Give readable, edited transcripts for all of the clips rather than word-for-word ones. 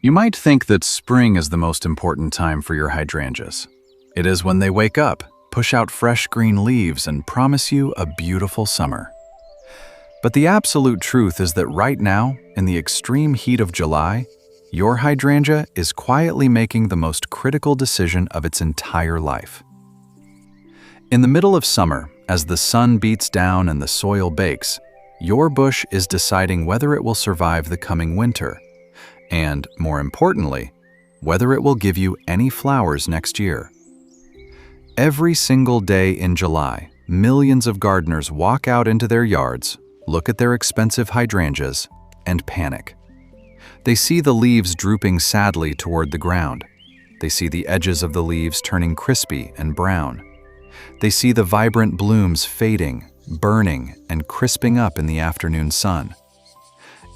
You might think that spring is the most important time for your hydrangeas. It is when they wake up, push out fresh green leaves, and promise you a beautiful summer. But the absolute truth is that right now, in the extreme heat of July, your hydrangea is quietly making the most critical decision of its entire life. In the middle of summer, as the sun beats down and the soil bakes, your bush is deciding whether it will survive the coming winter, and, more importantly, whether it will give you any flowers next year. Every single day in July, millions of gardeners walk out into their yards, look at their expensive hydrangeas, and panic. They see the leaves drooping sadly toward the ground. They see the edges of the leaves turning crispy and brown. They see the vibrant blooms fading, burning, and crisping up in the afternoon sun.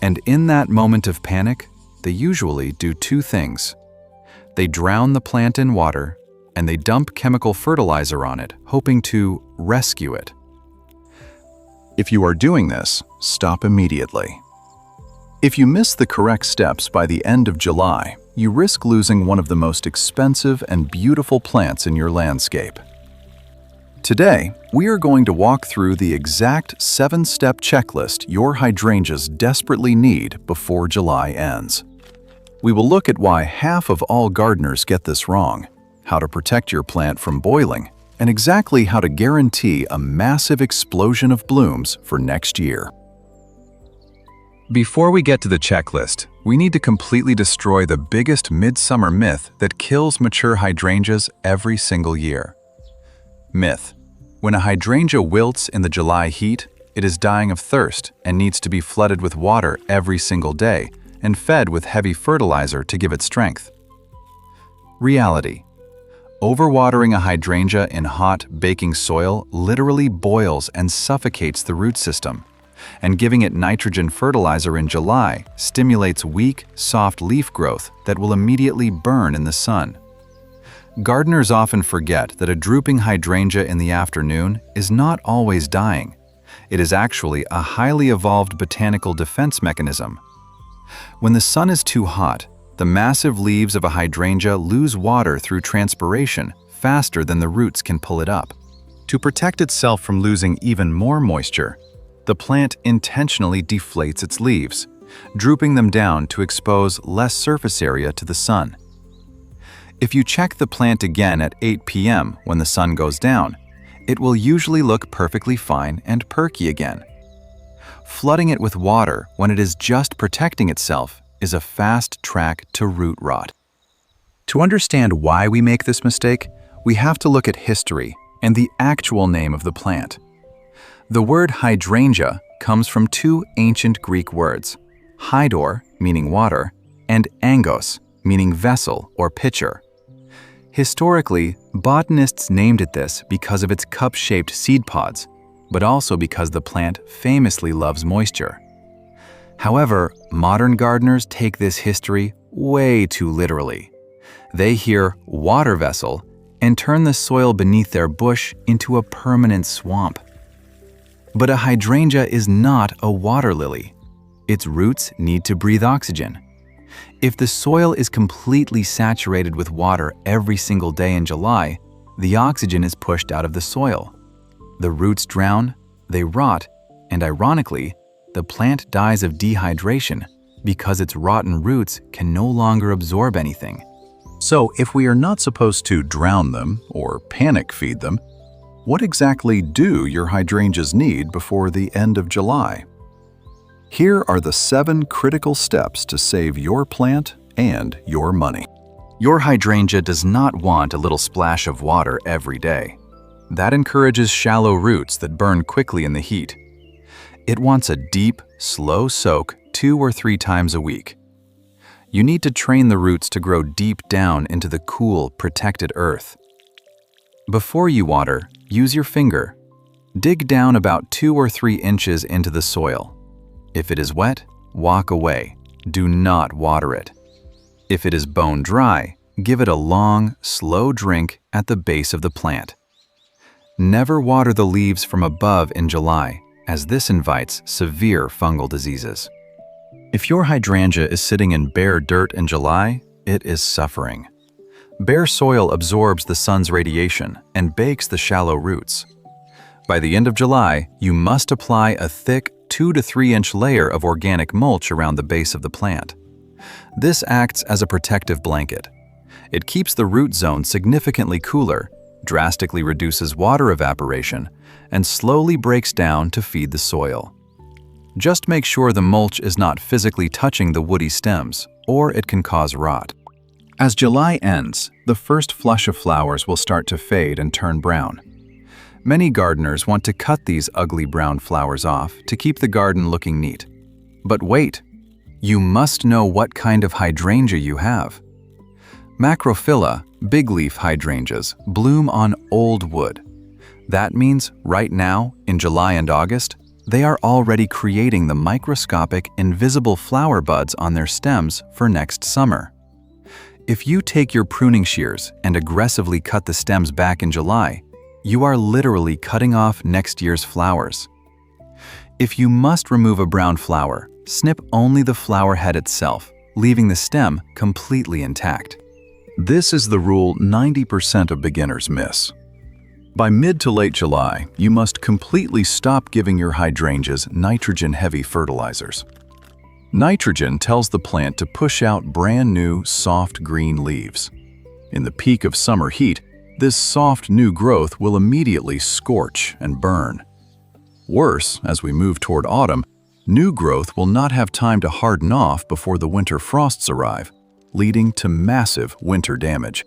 And in that moment of panic, they usually do two things. They drown the plant in water, and they dump chemical fertilizer on it, hoping to rescue it. If you are doing this, stop immediately. If you miss the correct steps by the end of July, you risk losing one of the most expensive and beautiful plants in your landscape. Today, we are going to walk through the exact 7-step checklist your hydrangeas desperately need before July ends. We will look at why half of all gardeners get this wrong, how to protect your plant from boiling, and exactly how to guarantee a massive explosion of blooms for next year. Before we get to the checklist, we need to completely destroy the biggest midsummer myth that kills mature hydrangeas every single year. Myth: when a hydrangea wilts in the July heat, it is dying of thirst and needs to be flooded with water every single day and fed with heavy fertilizer to give it strength. Reality: overwatering a hydrangea in hot, baking soil literally boils and suffocates the root system, and giving it nitrogen fertilizer in July stimulates weak, soft leaf growth that will immediately burn in the sun. Gardeners often forget that a drooping hydrangea in the afternoon is not always dying. It is actually a highly evolved botanical defense mechanism. When the sun is too hot, the massive leaves of a hydrangea lose water through transpiration faster than the roots can pull it up. To protect itself from losing even more moisture, the plant intentionally deflates its leaves, drooping them down to expose less surface area to the sun. If you check the plant again at 8 p.m. when the sun goes down, it will usually look perfectly fine and perky again. Flooding it with water when it is just protecting itself is a fast track to root rot. To understand why we make this mistake, we have to look at history and the actual name of the plant. The word hydrangea comes from two ancient Greek words, hydor, meaning water, and angos, meaning vessel or pitcher. Historically, botanists named it this because of its cup-shaped seed pods, but also because the plant famously loves moisture. However, modern gardeners take this history way too literally. They hear water vessel and turn the soil beneath their bush into a permanent swamp. But a hydrangea is not a water lily. Its roots need to breathe oxygen. If the soil is completely saturated with water every single day in July, the oxygen is pushed out of the soil. The roots drown, they rot, and ironically, the plant dies of dehydration because its rotten roots can no longer absorb anything. So if we are not supposed to drown them or panic feed them, what exactly do your hydrangeas need before the end of July? Here are the 7 critical steps to save your plant and your money. Your hydrangea does not want a little splash of water every day. That encourages shallow roots that burn quickly in the heat. It wants a deep, slow soak 2 or 3 times a week. You need to train the roots to grow deep down into the cool, protected earth. Before you water, use your finger. Dig down about 2 or 3 inches into the soil. If it is wet, walk away. Do not water it. If it is bone dry, give it a long, slow drink at the base of the plant. Never water the leaves from above in July, as this invites severe fungal diseases. If your hydrangea is sitting in bare dirt in July, it is suffering. Bare soil absorbs the sun's radiation and bakes the shallow roots. By the end of July, you must apply a thick 2 to 3 inch layer of organic mulch around the base of the plant. This acts as a protective blanket. It keeps the root zone significantly cooler, drastically reduces water evaporation, and slowly breaks down to feed the soil. Just make sure the mulch is not physically touching the woody stems, or it can cause rot. As July ends, the first flush of flowers will start to fade and turn brown. Many gardeners want to cut these ugly brown flowers off to keep the garden looking neat. But wait, you must know what kind of hydrangea you have. Macrophylla, big-leaf hydrangeas, bloom on old wood. That means right now, in July and August, they are already creating the microscopic, invisible flower buds on their stems for next summer. If you take your pruning shears and aggressively cut the stems back in July, you are literally cutting off next year's flowers. If you must remove a brown flower, snip only the flower head itself, leaving the stem completely intact. This is the rule 90% of beginners miss. By mid to late July, you must completely stop giving your hydrangeas nitrogen-heavy fertilizers. Nitrogen tells the plant to push out brand new, soft green leaves. In the peak of summer heat, this soft new growth will immediately scorch and burn. Worse, as we move toward autumn, new growth will not have time to harden off before the winter frosts arrive, leading to massive winter damage.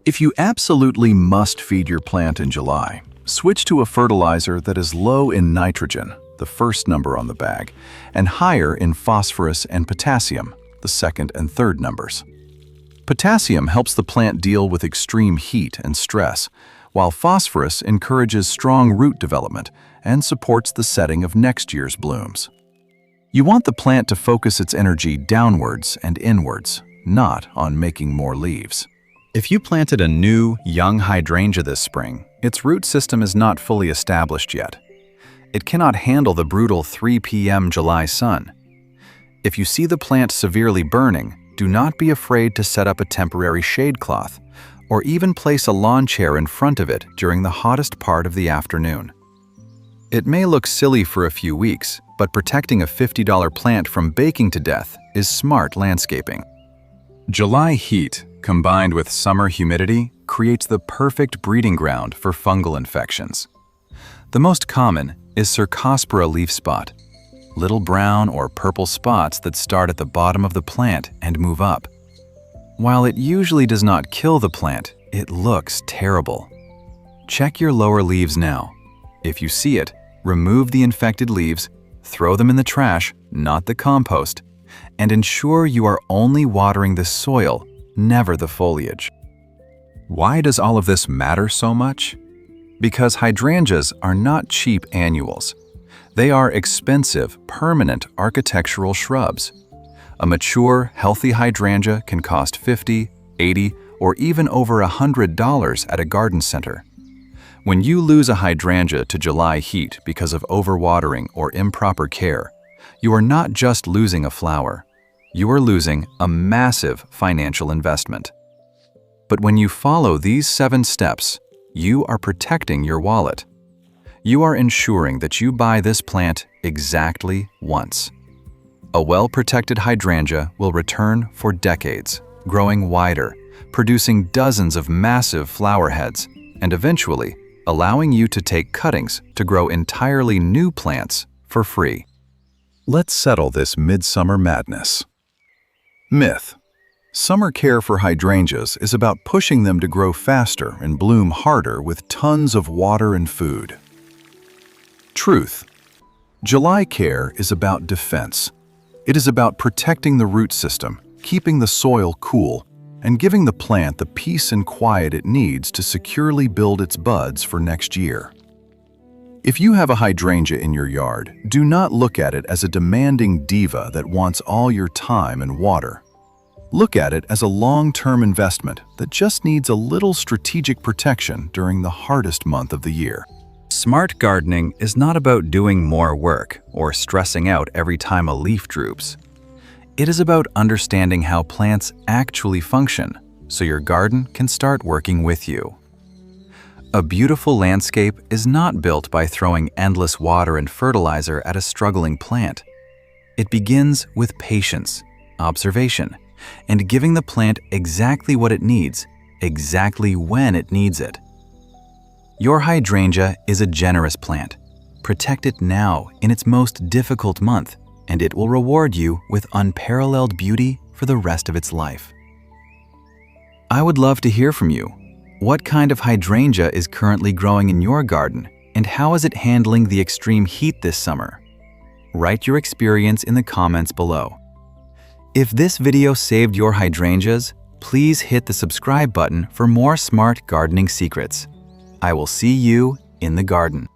If you absolutely must feed your plant in July, switch to a fertilizer that is low in nitrogen, the first number on the bag, and higher in phosphorus and potassium, the second and third numbers. Potassium helps the plant deal with extreme heat and stress, while phosphorus encourages strong root development and supports the setting of next year's blooms. You want the plant to focus its energy downwards and inwards, not on making more leaves. If you planted a new, young hydrangea this spring, its root system is not fully established yet. It cannot handle the brutal 3 p.m. July sun. If you see the plant severely burning, do not be afraid to set up a temporary shade cloth, or even place a lawn chair in front of it during the hottest part of the afternoon. It may look silly for a few weeks, but protecting a $50 plant from baking to death is smart landscaping. July heat, combined with summer humidity, creates the perfect breeding ground for fungal infections. The most common is Cercospora leaf spot, little brown or purple spots that start at the bottom of the plant and move up. While it usually does not kill the plant, it looks terrible. Check your lower leaves now. If you see it, remove the infected leaves, throw them in the trash, not the compost, and ensure you are only watering the soil, never the foliage. Why does all of this matter so much? Because hydrangeas are not cheap annuals. They are expensive, permanent architectural shrubs. A mature, healthy hydrangea can cost $50, $80, or even over $100 at a garden center. When you lose a hydrangea to July heat because of overwatering or improper care, you are not just losing a flower. You are losing a massive financial investment. But when you follow these 7 steps, you are protecting your wallet. You are ensuring that you buy this plant exactly once. A well-protected hydrangea will return for decades, growing wider, producing dozens of massive flower heads, and eventually allowing you to take cuttings to grow entirely new plants for free. Let's settle this midsummer madness. Myth: summer care for hydrangeas is about pushing them to grow faster and bloom harder with tons of water and food. Truth: July care is about defense. It is about protecting the root system, keeping the soil cool, and giving the plant the peace and quiet it needs to securely build its buds for next year. If you have a hydrangea in your yard, do not look at it as a demanding diva that wants all your time and water. Look at it as a long-term investment that just needs a little strategic protection during the hardest month of the year. Smart gardening is not about doing more work or stressing out every time a leaf droops. It is about understanding how plants actually function, so your garden can start working with you. A beautiful landscape is not built by throwing endless water and fertilizer at a struggling plant. It begins with patience, observation, and giving the plant exactly what it needs, exactly when it needs it. Your hydrangea is a generous plant. Protect it now in its most difficult month, and it will reward you with unparalleled beauty for the rest of its life. I would love to hear from you. What kind of hydrangea is currently growing in your garden, and how is it handling the extreme heat this summer? Write your experience in the comments below. If this video saved your hydrangeas, please hit the subscribe button for more smart gardening secrets. I will see you in the garden.